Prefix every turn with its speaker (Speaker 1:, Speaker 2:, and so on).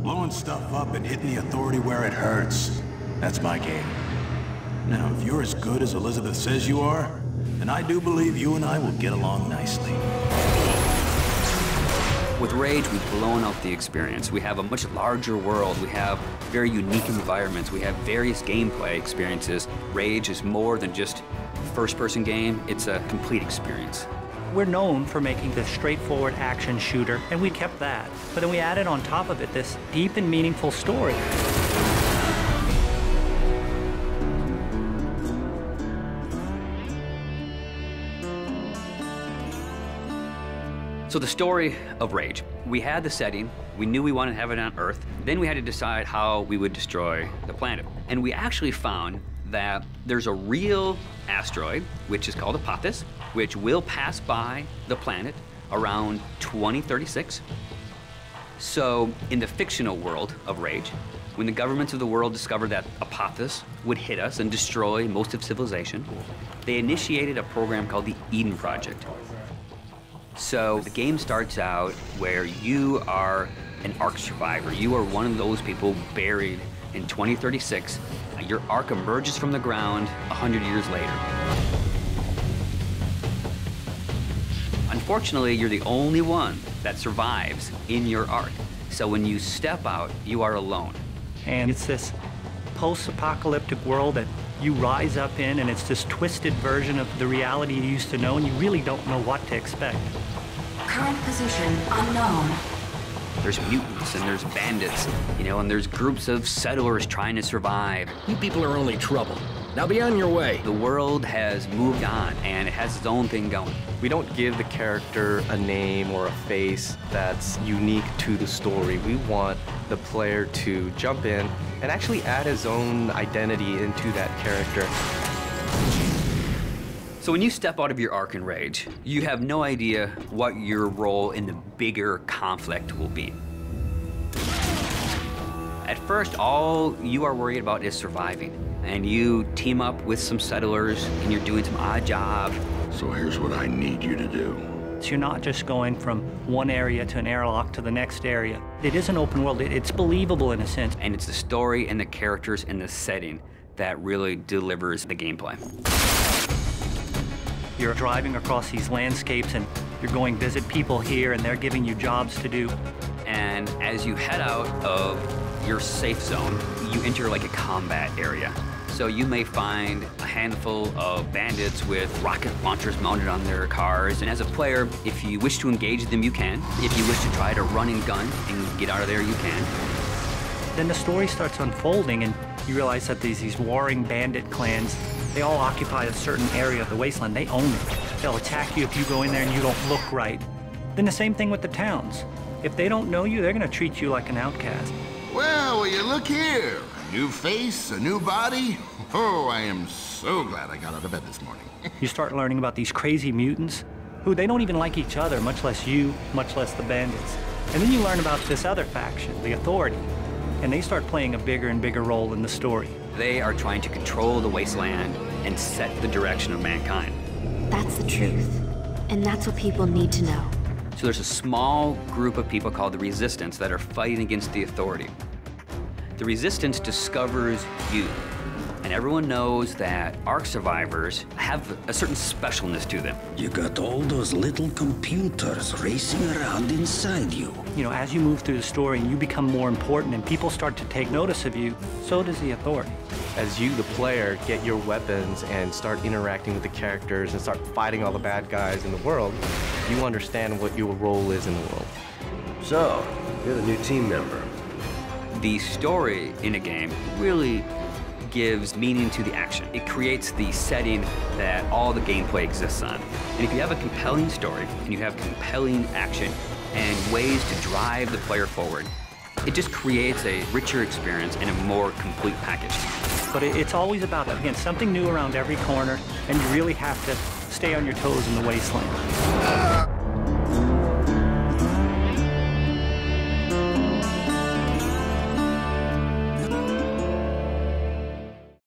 Speaker 1: Blowing stuff up and hitting the Authority where it hurts. That's my game. Now, if you're as good as Elizabeth says you are, then I do believe you and I will get along nicely.
Speaker 2: With Rage, we've blown out the experience. We have a much larger world. We have very unique environments. We have various gameplay experiences. Rage is more than just a first-person game. It's a complete experience.
Speaker 3: We're known for making this straightforward action shooter, and we kept that. But then we added on top of it this deep and meaningful story.
Speaker 2: So the story of Rage. We had the setting, we knew we wanted to have it on Earth, then we had to decide how we would destroy the planet. And we actually found that there's a real asteroid, which is called Apophis, which will pass by the planet around 2036. So in the fictional world of Rage, when the governments of the world discovered that Apophis would hit us and destroy most of civilization, they initiated a program called the Eden Project. So the game starts out where you are an Ark survivor. You are one of those people buried in 2036. Your Ark emerges from the ground 100 years later. Unfortunately, you're the only one that survives in your Ark. So when you step out, you are alone.
Speaker 3: And it's this post-apocalyptic world that you rise up in, and it's this twisted version of the reality you used to know, and you really don't know what to expect.
Speaker 4: Current position unknown.
Speaker 2: There's mutants and there's bandits, you know, and there's groups of settlers trying to survive.
Speaker 5: You people are only trouble. Now be on your way.
Speaker 2: The world has moved on, and it has its own thing going.
Speaker 6: We don't give the character a name or a face that's unique to the story. We want the player to jump in and actually add his own identity into that character.
Speaker 2: So when you step out of your Ark in Rage, you have no idea what your role in the bigger conflict will be. At first, all you are worried about is surviving. And you team up with some settlers, and you're doing some odd jobs.
Speaker 7: So here's what I need you to do.
Speaker 3: So you're not just going from one area to an airlock to the next area. It is an open world. It's believable in a sense.
Speaker 2: And it's the story and the characters and the setting that really delivers the gameplay.
Speaker 3: You're driving across these landscapes, and you're going visit people here, and they're giving you jobs to do.
Speaker 2: And as you head out of your safe zone, you enter like a combat area. So you may find a handful of bandits with rocket launchers mounted on their cars. And as a player, if you wish to engage them, you can. If you wish to try to run and gun and get out of there, you can.
Speaker 3: Then the story starts unfolding, and you realize that these warring bandit clans, they all occupy a certain area of the wasteland. They own it. They'll attack you if you go in there and you don't look right. Then the same thing with the towns. If they don't know you, they're gonna treat you like an outcast.
Speaker 7: Well, will you look here? A new face, a new body. Oh, I am so glad I got out of bed this morning.
Speaker 3: You start learning about these crazy mutants who they don't even like each other, much less you, much less the bandits. And then you learn about this other faction, the Authority, and they start playing a bigger and bigger role in the story.
Speaker 2: They are trying to control the wasteland and set the direction of mankind.
Speaker 4: That's the truth. And that's what people need to know.
Speaker 2: So there's a small group of people called the Resistance that are fighting against the Authority. The Resistance discovers you, and everyone knows that Ark survivors have a certain specialness to them.
Speaker 8: You got all those little computers racing around inside you.
Speaker 3: You know, as you move through the story and you become more important and people start to take notice of you, so does the Authority.
Speaker 6: As you, the player, get your weapons and start interacting with the characters and start fighting all the bad guys in the world, you understand what your role is in the world.
Speaker 9: So, you're the new team member.
Speaker 2: The story in a game really gives meaning to the action. It creates the setting that all the gameplay exists on. And if you have a compelling story and you have compelling action and ways to drive the player forward, it just creates a richer experience and a more complete package.
Speaker 3: But it's always about, again, something new around every corner, and you really have to stay on your toes in the wasteland.